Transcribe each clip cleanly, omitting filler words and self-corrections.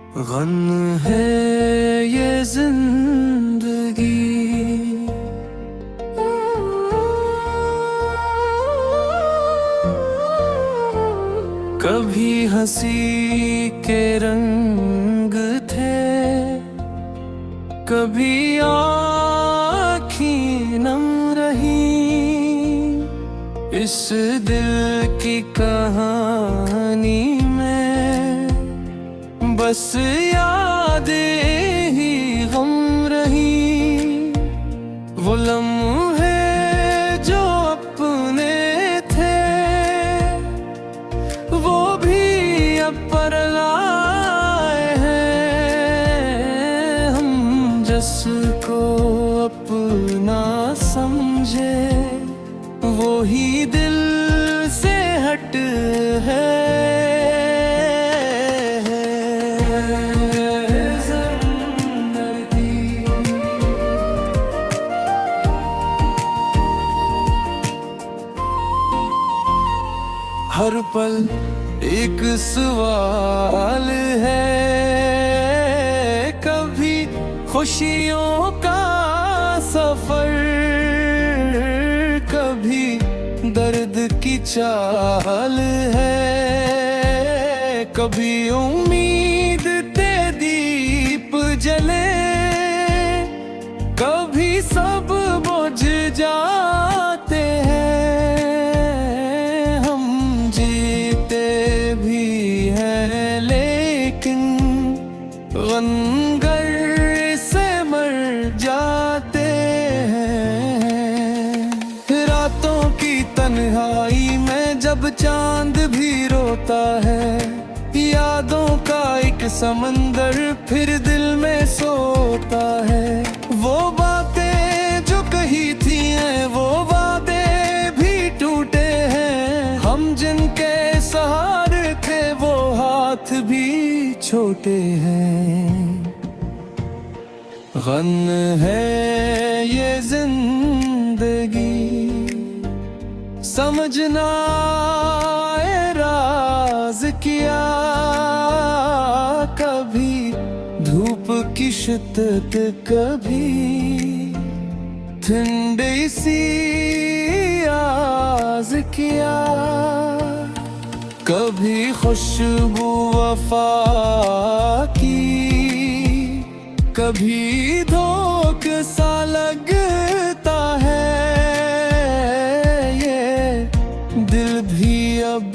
गम है ये जिंदगी, कभी हंसी के रंग थे, कभी आँखें नम रही। इस दिल की कहानी में बस यादें ही गम रही। वो लम्हे जो अपने थे वो भी अब परलाए हैं। हम जिसको अपना समझे वो ही दिल से हट है। हर पल एक सवाल है, कभी खुशियों का सफर, कभी दर्द की चाल है, कभी उम्मीद ते दीप जले, कभी सब बुझ जाते हैं। गनगर से मर जाते हैं। रातों की तन्हाई में जब चांद भी रोता है, यादों का एक समंदर फिर दिल में सोता है। वो बातें जो कही थी हैं, वो वादे भी टूटे हैं। हम जिनके सहारे थे वो हाथ भी छोटे हैं। गम है ये जिंदगी, समझना ये राज किया। कभी धूप की शिद्दत, कभी ठंडी सी आज़ किया, कभी खुशबू वफा की, कभी धोख सा लगता है। ये दिल भी अब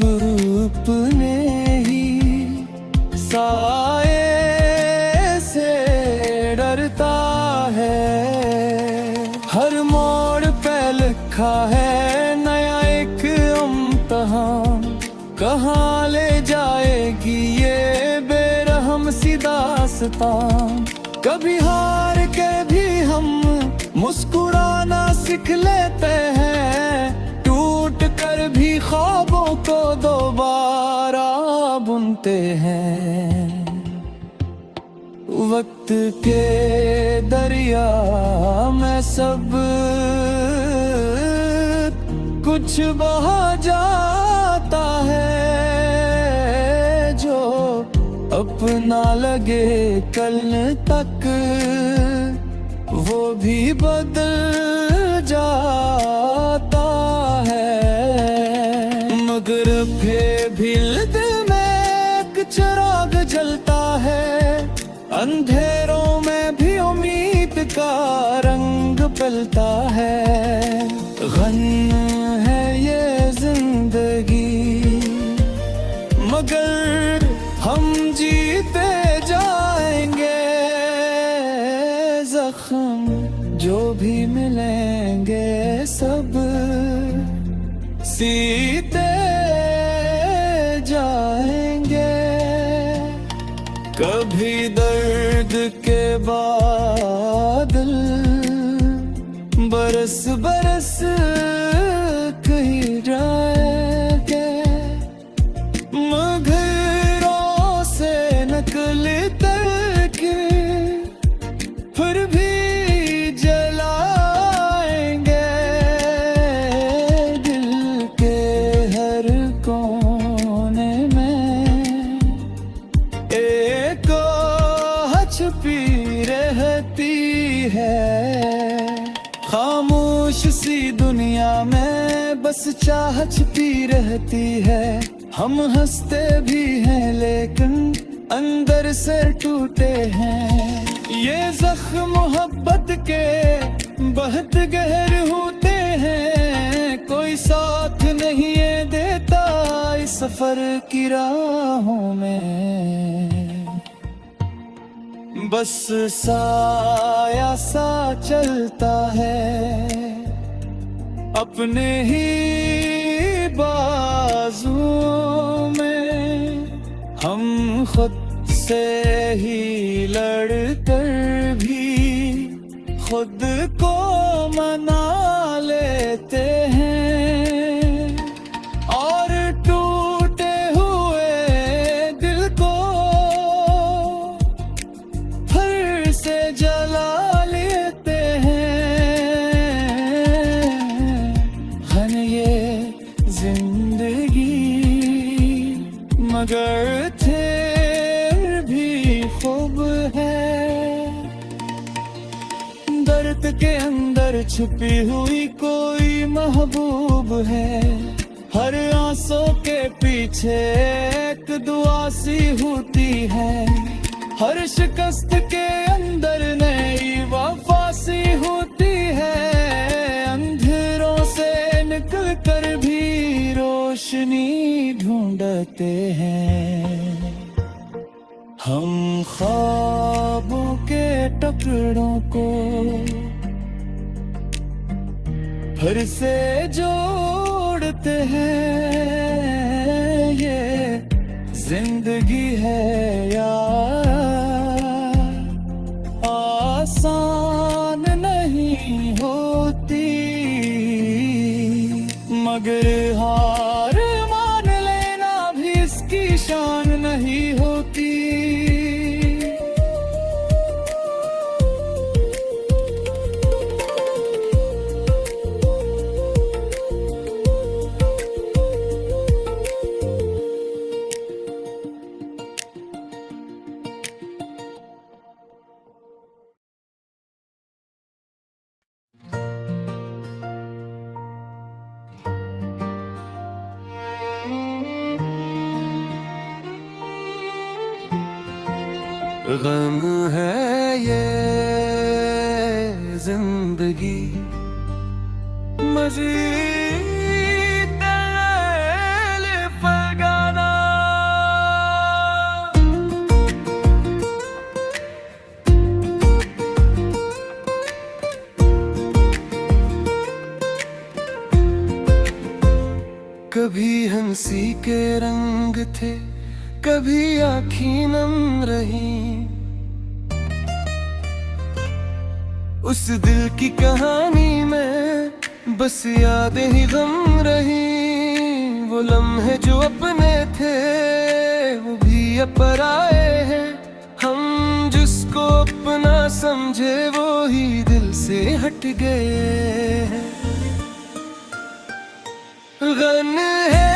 अपने ही साए से डरता है। हर मोड़ पे लिखा है नया एक इम्तिहान, कहाँ ले जाएगी ये बेरहम सी दास्तां। कभी हार के भी हम मुस्कुराना सीख लेते हैं, टूट कर भी ख्वाबों को दोबारा बुनते हैं। वक्त के दरिया में सब कुछ बहा जाता है, जो अपना लगे कल तक वो भी बदल जाता है। मगर फिर भी दिल में एक चिराग जलता है, अंधेरों में भी उम्मीद का रंग पलता है। गम है ये जिंदगी, मगर हम जीते जाएंगे। जख्म जो भी मिलेंगे सब सीते जाएंगे। कभी दर्द के बादल बरस बरस कहीं जाएंगे, मगरों से नकल करके फिर भी जलाएंगे। दिल के हर कोने में एक खामोश सी दुनिया में बस चाह छिपी रहती है। हम हंसते भी हैं लेकिन अंदर से टूटे हैं। ये जख्म मोहब्बत के बहुत गहर होते हैं। कोई साथ नहीं ये देता इस सफर की राहों में। बस साया सा चलता है अपने ही बाजुओं में। हम खुद से ही लड़कर भी खुद को मना लेते हैं और टूटे हुए दिल को फिर से जला लेते हैं। घन ये जिंदगी मगर फिर भी खूब है। दर्द के अंदर छुपी हुई कोई महबूब है। हर आंसू के पीछे एक दुआ सी होती है। हर शिकस्त के अंदर नई वफा सी होती है। अंधेरों से निकल कर भी रोशनी ढूंढते हैं। हम ख्वाबों के टुकड़ों को फिर से जोड़ते हैं। ये जिंदगी है यार, आसान नहीं होती, मगर हार मान लेना भी इसकी शान नहीं होती। गम है ये जिंदगी मज़ीद फगाना। कभी हंसी के रंग थे, कभी आँखी नम रही। उस दिल की कहानी में बस यादें ही गम रही। वो लम्हे जो अपने थे वो भी अपराए हैं। हम जिसको अपना समझे वो ही दिल से हट गए हैं। गन है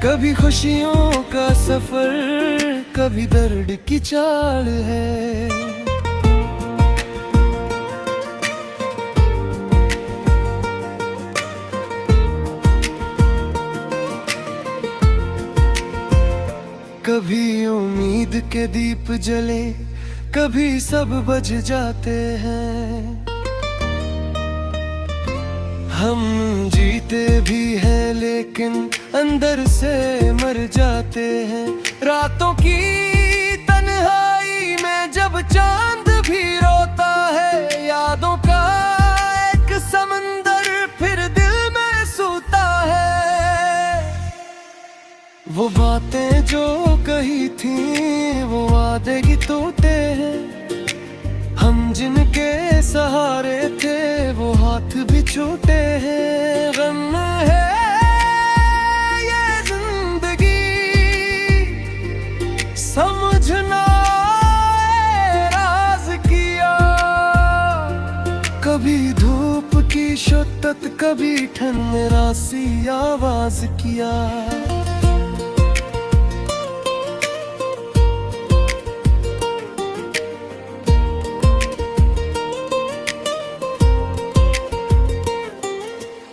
कभी खुशियों का सफर, कभी दर्द की चाल है। कभी उम्मीद के दीप जले, कभी सब बुझ जाते हैं। हम जीते भी हैं लेकिन अंदर से मर जाते हैं। रातों की तन्हाई में जब चांद भी रोता है, यादों का एक समंदर फिर दिल में सोता है। वो बातें जो कही थी वो वादे ही टूटे हैं। हम जिनके सहारे थे वो हाथ भी छूटे हैं। गम है ये जिंदगी समझना राज किया। कभी धूप की शिद्दत, कभी उलझन मेरा सी आवाज किया।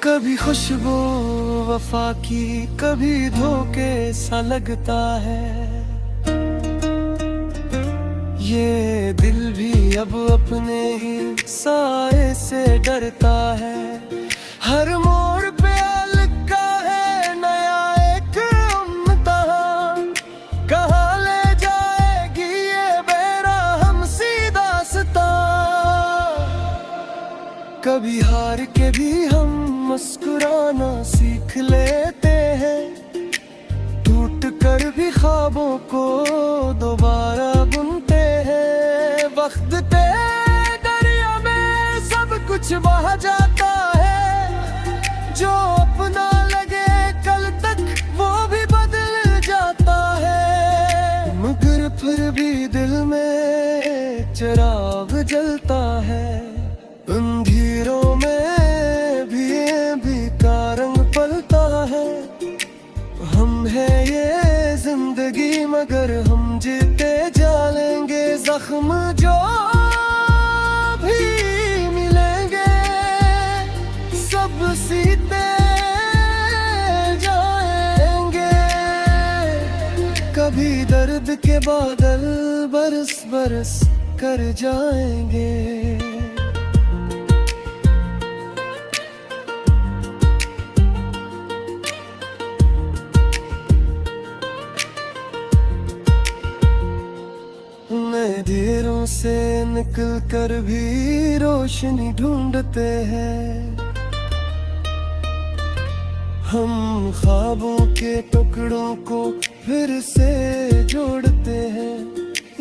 कभी खुशबू वफा की, कभी धोखे सा लगता है। ये दिल भी अब अपने ही साए से डरता है। हर मोड़ पे लिखा है नया एक इम्तिहान, कहाँ ले जाएगी ये बेरहम सी दास्तां। कभी हार के भी हम मुस्कुराना सीख लेते हैं, टूट कर भी ख्वाबों को दोबारा बुनते हैं। वक्त के दरिया में सब कुछ बह जाता है, जो अपना लगे कल तक वो भी बदल जाता है। मगर फिर भी दिल में चिराग जलता है, अंधेरों में भी का रंग पलता है। हम है ये जिंदगी मगर हम जीते जालेंगे, जख्म जो भी मिलेंगे सब सीते जाएंगे। कभी दर्द के बादल बरस बरस कर जाएंगे। अंधेरों से निकल कर भी रोशनी ढूंढते हैं। हम ख्वाबों के टुकड़ों को फिर से जोड़ते हैं।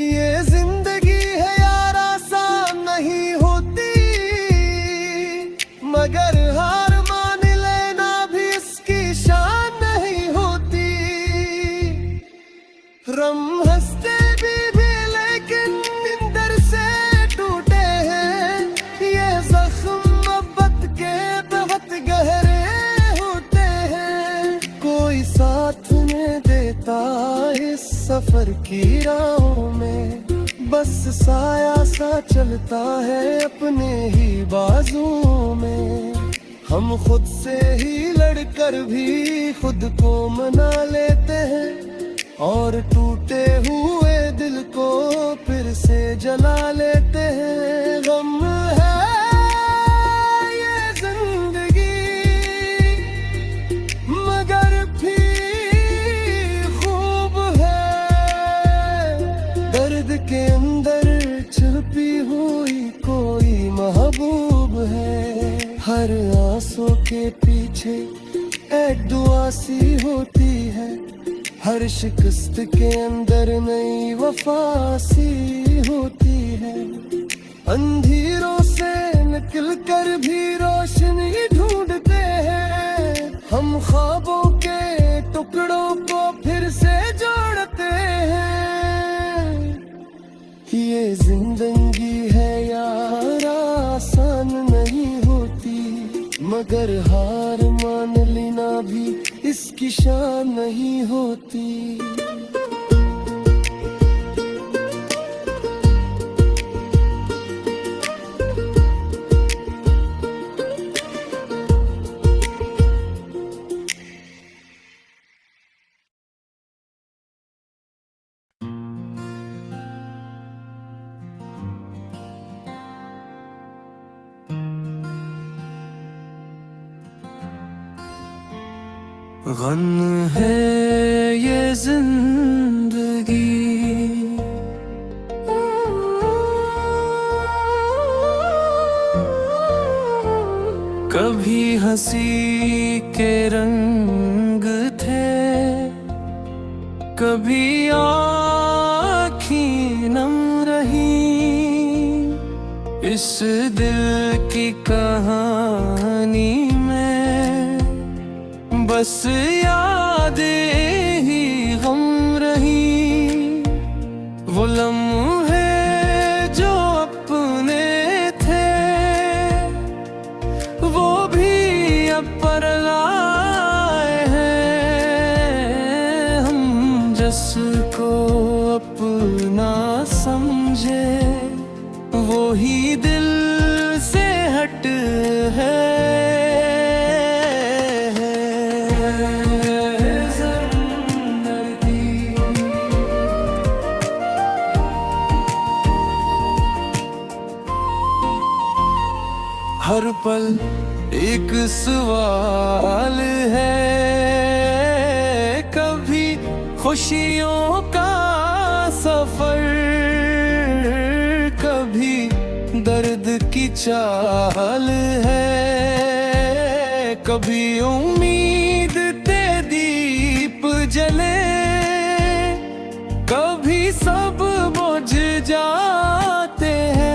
ये जिंदगी है यार आसान नहीं होती, मगर हार मान लेना भी इसकी शान नहीं होती। रम हंसते भी लेकिन निंदर से टूटे हैं। ये जख्म मोहब्बत के बहुत गहरे होते हैं। कोई साथ में देता इस सफर की राहों में, बस साया सा चलता है अपने ही बाजुओं में। हम खुद से ही लड़कर भी खुद को मना लेते हैं, और टूटे हुए दिल को फिर से जला लेते हैं। गम है ये जिंदगी मगर भी खूब है। दर्द के अंदर छुपी हुई कोई महबूब है। हर आंसू के पीछे एक दुआ सी होती है, हर शिकस्त के अंदर नई वफा सी होती है। अंधेरों से निकल कर भी रोशनी ढूंढते हैं। हम ख्वाबों के टुकड़ों को फिर से जोड़ते हैं। ये जिंदगी है यार आसान नहीं होती, मगर हार मान लेना भी इसकी शान नहीं होती। गम है ये जिंदगी कभी हंसी के रंग थे, कभी आँखें नम रही। इस दिल की कहानी में बस यादें ही गम रही। वो लम्हे जो अपने थे वो भी अब पर जिसको अपना समझे वो ही दिल से हट है। हर पल एक सवाल है, कभी खुशियों का सफर, कभी दर्द की चाल है, कभी उम्मीद ते दीप जले, कभी सब बुझ जाते हैं।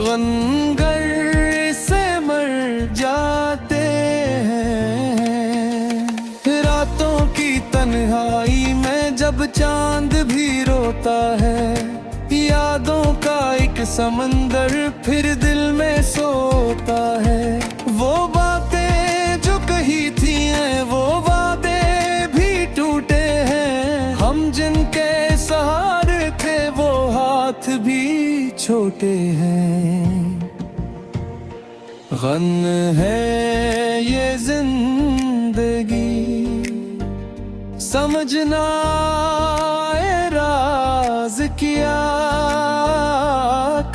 गनगर से मर जाते हैं। रातों की तन्हाई में जब चांद भी रोता है, यादों का एक समंदर फिर दिल में सोता है। वो बातें जो कही थी हैं, वो वादे भी टूटे हैं, हम जिनके सहारे थे वो हाथ भी छोटे हैं। गम है ये जिंदगी, समझना ये राज क्या,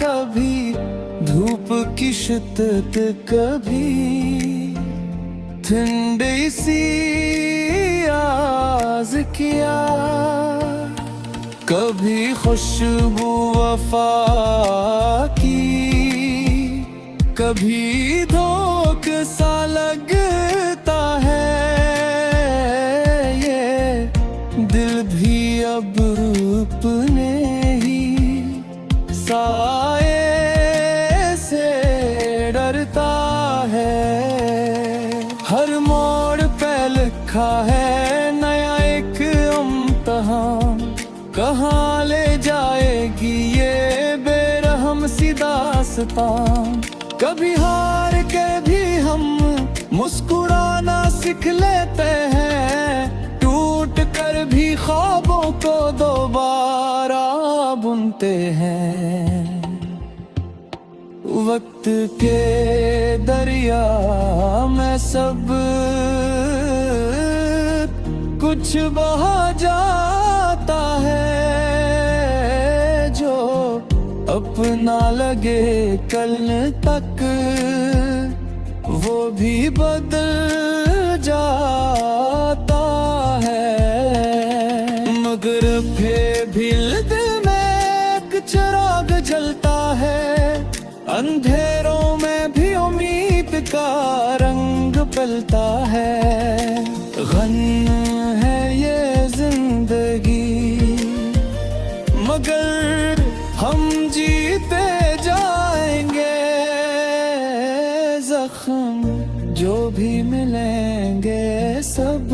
कभी धूप की शिद्दत, कभी ठंडी सी आज क्या, कभी खुशबू वफा की, कभी धोखा सा लगता है। ये दिल भी अब अपने ही साए से डरता है। हर मोड़ पे लिखा है नया एक इम्तिहान, कहाँ ले जाएगी ये बेरहम सी दास्तां। कभी हार के भी हम मुस्कुराना सीख लेते हैं, टूट कर भी ख्वाबों को दोबारा बुनते हैं। वक्त के दरिया में सब कुछ बहा जाता है, जो अपना लगे कल तक वो भी बदल जाता है। मगर फिर भी दिल में एक चिराग जलता है, अंधेरों में भी उम्मीद का रंग पलता है। गम है ये जिंदगी, मगर हम जीते जाएंगे। जख्म जो भी मिलेंगे सब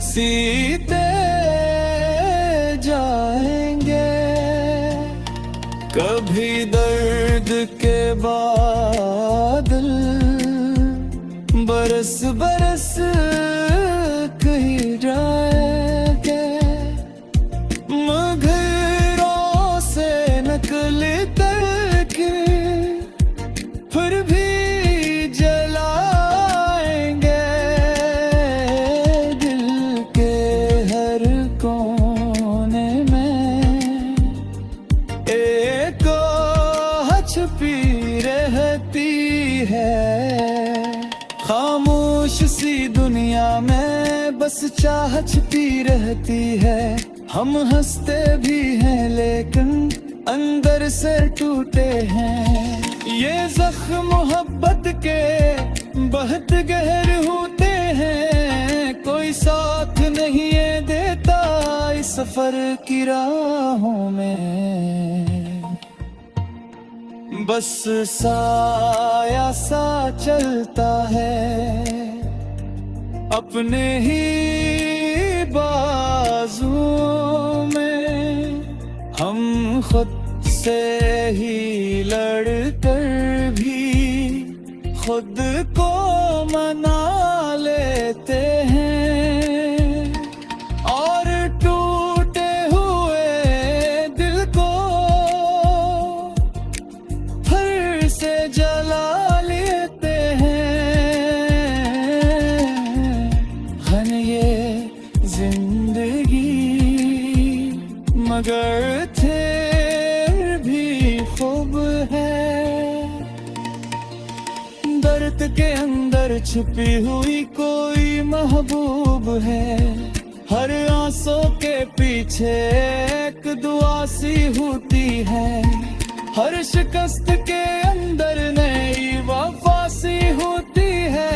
सीते जाएंगे। कभी दर्द के बादल बरस बरस कहीं जाएंगे, मगरों से नकल करके फिर भी जलाएंगे। दिल के हर कोने में एक छुपी रहती है। खामोश सी दुनिया में बस चाह छिपी रहती है। हम हंसते भी हैं लेकिन अंदर से टूटे हैं। ये जख्म मोहब्बत के बहुत गहर होते हैं। कोई साथ नहीं ये देता इस सफर की राहों में। बस साया सा चलता है अपने ही बाजुओं में। हम खुद से ही लड़ कर भी खुद को मना लेते हैं और टूटे हुए दिल को फिर से जला लेते हैं। घन ये जिंदगी मगर फिर भी खूब है। दर्द के अंदर छुपी हुई कोई महबूब है। हर आंसू के पीछे एक दुआ सी होती है। हर शिकस्त के अंदर नई वफा सी होती है।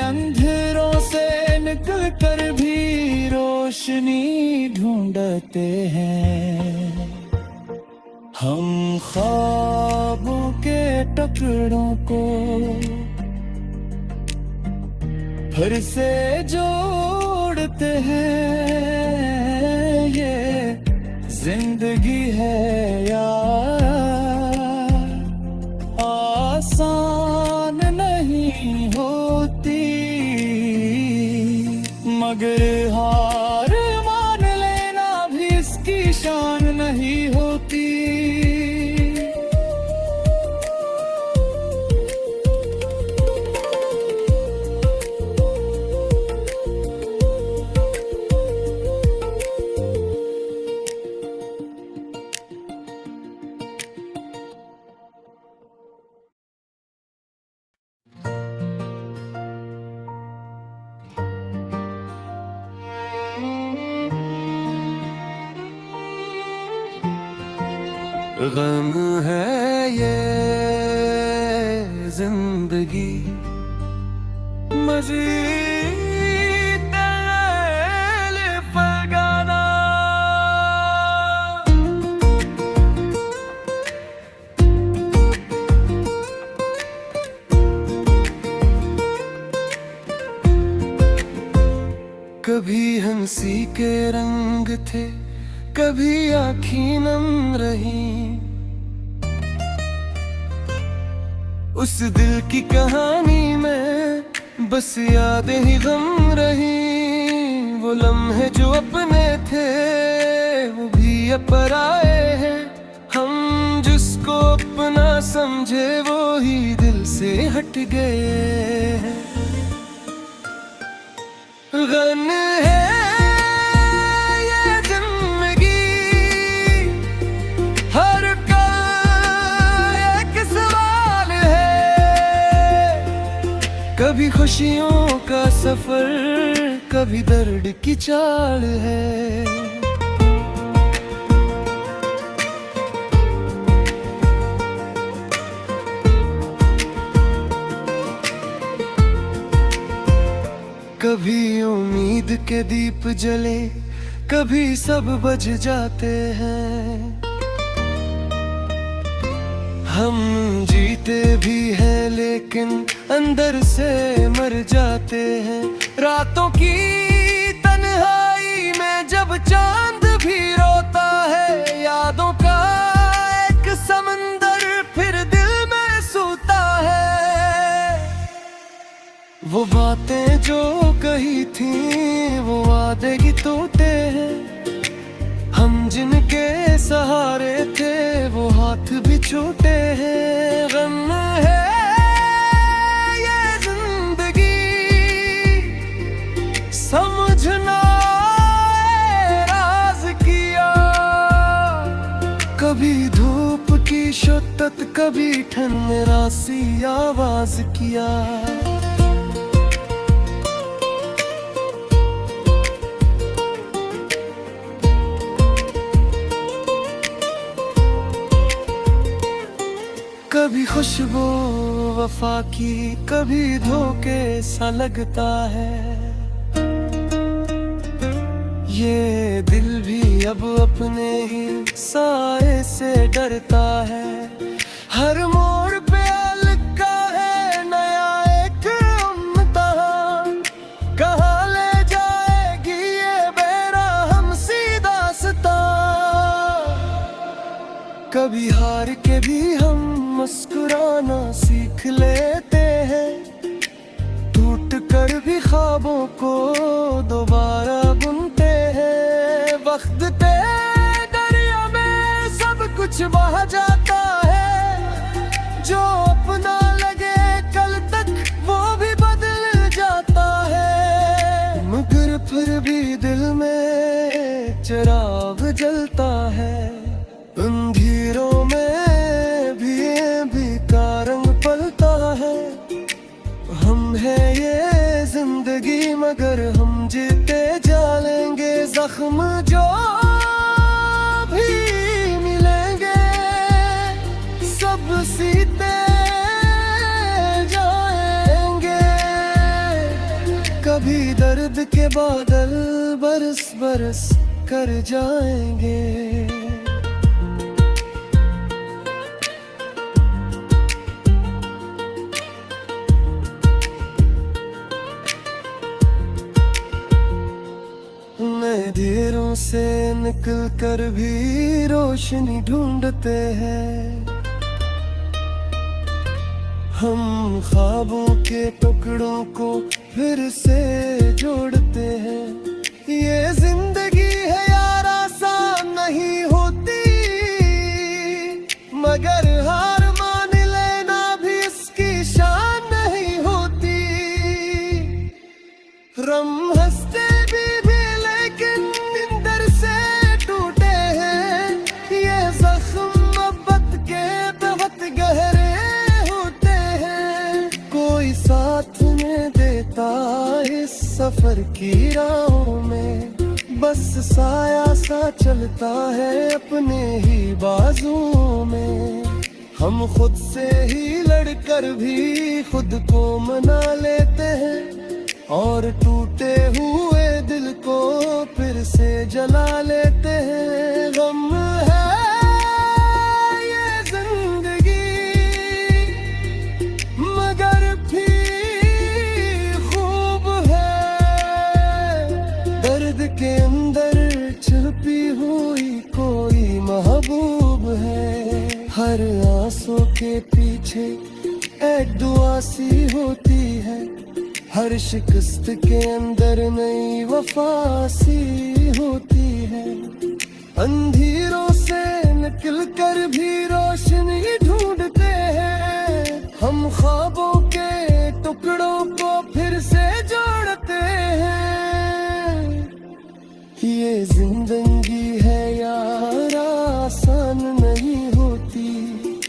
अंधेरों से निकल कर भी रोशनी ढूंढते हैं। हम ख्वाबों के टुकड़ों को फिर से जोड़ते हैं। ये जिंदगी है यार, आसान नहीं होती, मगर हार मान लेना भी इसकी शान नहीं होती। गम है ये जिंदगी मज़ीद पगाना। कभी हंसी के रंग थे, कभी आँखी नम रही। उस दिल की कहानी में बस यादें ही गम रही। वो लम्हे जो अपने थे वो भी अब पराए हैं। हम जिसको अपना समझे वो ही दिल से हट गए हैं। गन है कभी खुशियों का सफर, कभी दर्द की चाल है। कभी उम्मीद के दीप जले, कभी सब बुझ जाते हैं। हम जीते भी हैं लेकिन अंदर से मर जाते हैं। रातों की तन्हाई में जब चांद भी रोता है, यादों का एक समंदर फिर दिल में सूता है। वो बातें जो कही थी वो वादे ही टूटे हैं। हम जिनके सहारे थे वो हाथ भी छूटे हैं। गम है ये जिंदगी समझना राज किया। कभी धूप की शिद्दत, कभी ठंड रासी आवाज किया। कभी खुशबू वफा की, कभी धोखे सा लगता है। ये दिल भी अब अपने ही साए से डरता है। हर मोड़ पे लिखा है नया एक इम्तिहान। कहाँ ले जाएगी ये बेरहम सी दास्तां। कभी हार के भी हम मुस्कुराना सीख लेते हैं, टूट कर भी ख्वाबों को दोबारा बुनते हैं। वक्त के दरिया में सब कुछ बह जाता है, जो अपना लगे कल तक वो भी बदल जाता है। मगर फिर भी दिल में चिराग जलता है, अंधेरों में भी का रंग पलता है। हम है ये जिंदगी मगर हम जीते जालेंगे, जख्म जो भी मिलेंगे सब सीते जाएंगे। कभी दर्द के बादल बरस बरस कर जाएंगे। अंधेरों से निकल कर भी रोशनी ढूंढते हैं, हम ख्वाबों के टुकड़ों को फिर से जोड़ते हैं। ये जिंदगी है यार आसान नहीं होती, मगर हार मान लेना भी इसकी शान नहीं होती। रम हंसते भी लेकिन निंदर से टूटे हैं, ये जख्म मोहब्बत के बहुत गहरे होते हैं। कोई साथ में देता इस सफर की राहों में, बस साया सा चलता है अपने ही बाजुओं में। हम खुद से ही लड़कर भी खुद को मना लेते हैं, और टूटे हुए दिल को फिर से जला लेते हैं। गम है ये जिंदगी मगर भी खूब है, दर्द के अंदर छुपी हुई कोई महबूब है। हर आंसू के पीछे एक दुआ सी होती है, हर शिकस्त के अंदर नई वफा सी होती है। अंधेरों से निकल कर भी रोशनी ढूंढते हैं, हम ख्वाबों के टुकड़ों को फिर से जोड़ते हैं। ये जिंदगी है यार आसान नहीं होती,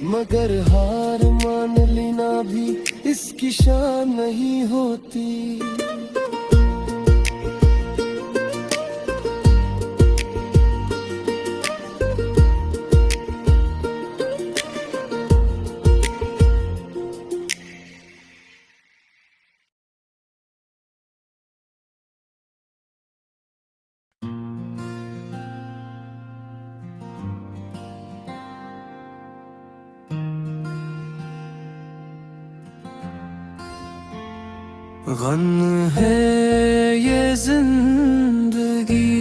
मगर हार मान लेना भी इसकी शान नहीं होती। गम है ये जिंदगी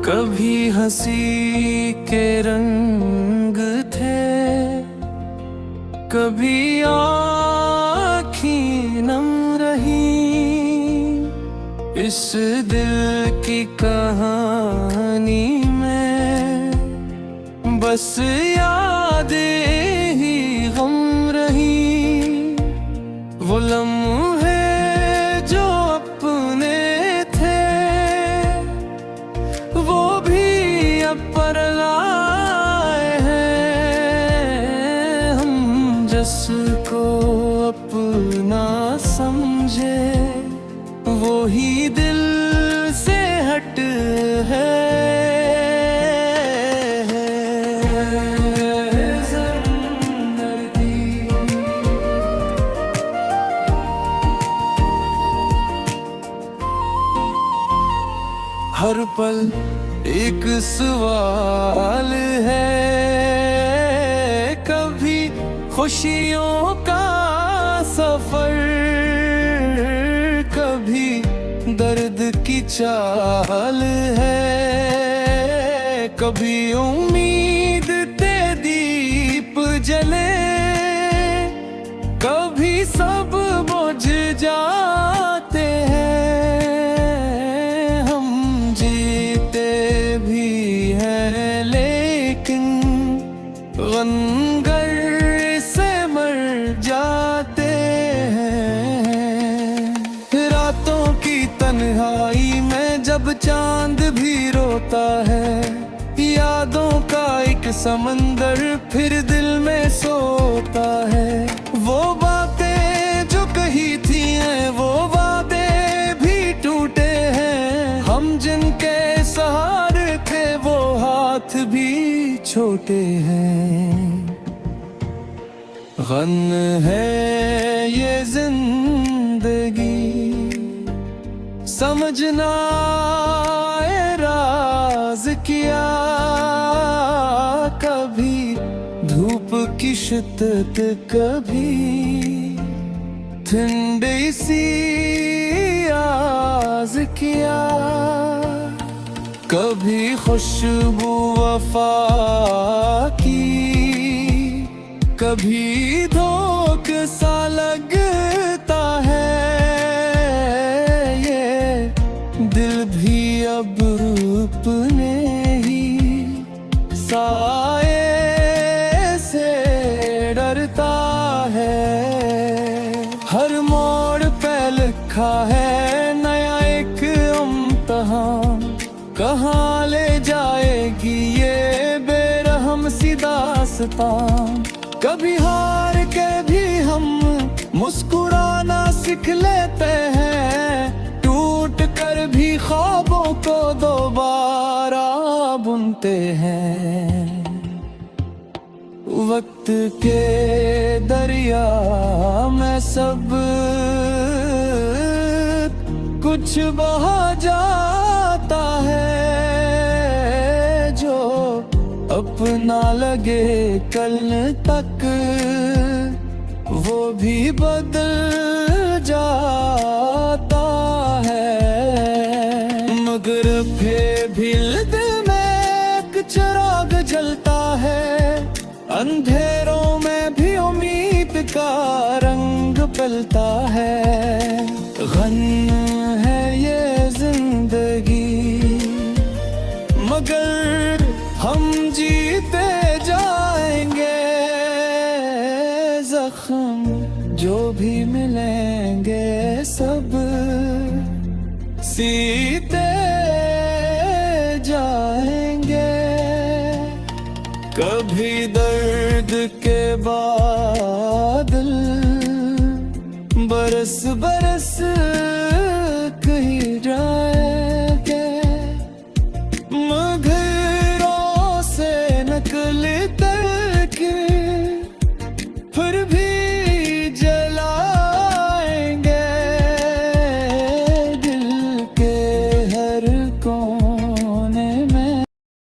कभी हंसी के रंग थे, कभी आँखें नम रही। इस दिल की कहानी में बस यादें ही गम रही। वो लम्हे जो अपने थे वो भी अब परलाए हैं। हम जिसको अपना समझे वो ही दिल से हट है। हर पल एक सवाल है, कभी खुशियों का सफर, कभी दर्द की चाल है। कभी उम्मीद ते दीप जले, कभी सब बुझ जाते हैं। हम जीते भी हैं लेकिन गनगर से मर जाते हैं। रातों की तन्हाई में जब चांद भी रोता है, यादों का एक समंदर फिर दिल में सोता है। वो बातें जो कही थी हैं, वो वादे भी टूटे हैं। हम जिनके सहारे थे वो हाथ भी छोटे हैं। गन है ये जिंदगी, समझना ये राज क्या। कभी धूप की शिद्दत, कभी ठंडी सी आवाज क्या। कभी खुशबू वफा की, कभी धोखा सा लगता है। ये दिल भी अब अपने ही साए से डरता है। हर मोड़ पे लिखा है नया एक इम्तिहान, कहाँ ले जाएगी ये बेरहम सी दास्तां। कभी हार के भी हम मुस्कुराना सीख लेते हैं, टूट कर भी ख्वाबों को दोबारा बुनते हैं। वक्त के दरिया में सब कुछ बहा जाता है। जो अपना लगे कल तक वो भी बदल जाता है। मगर फिर भी दिल में एक चिराग जलता है, अंधेरों में भी उम्मीद का रंग पलता है। गन है ये जिंदगी, मगर हम जीते जाएंगे। जख्म जो भी मिलेंगे सब सीते जाएंगे। कभी दर्द के बादल बरस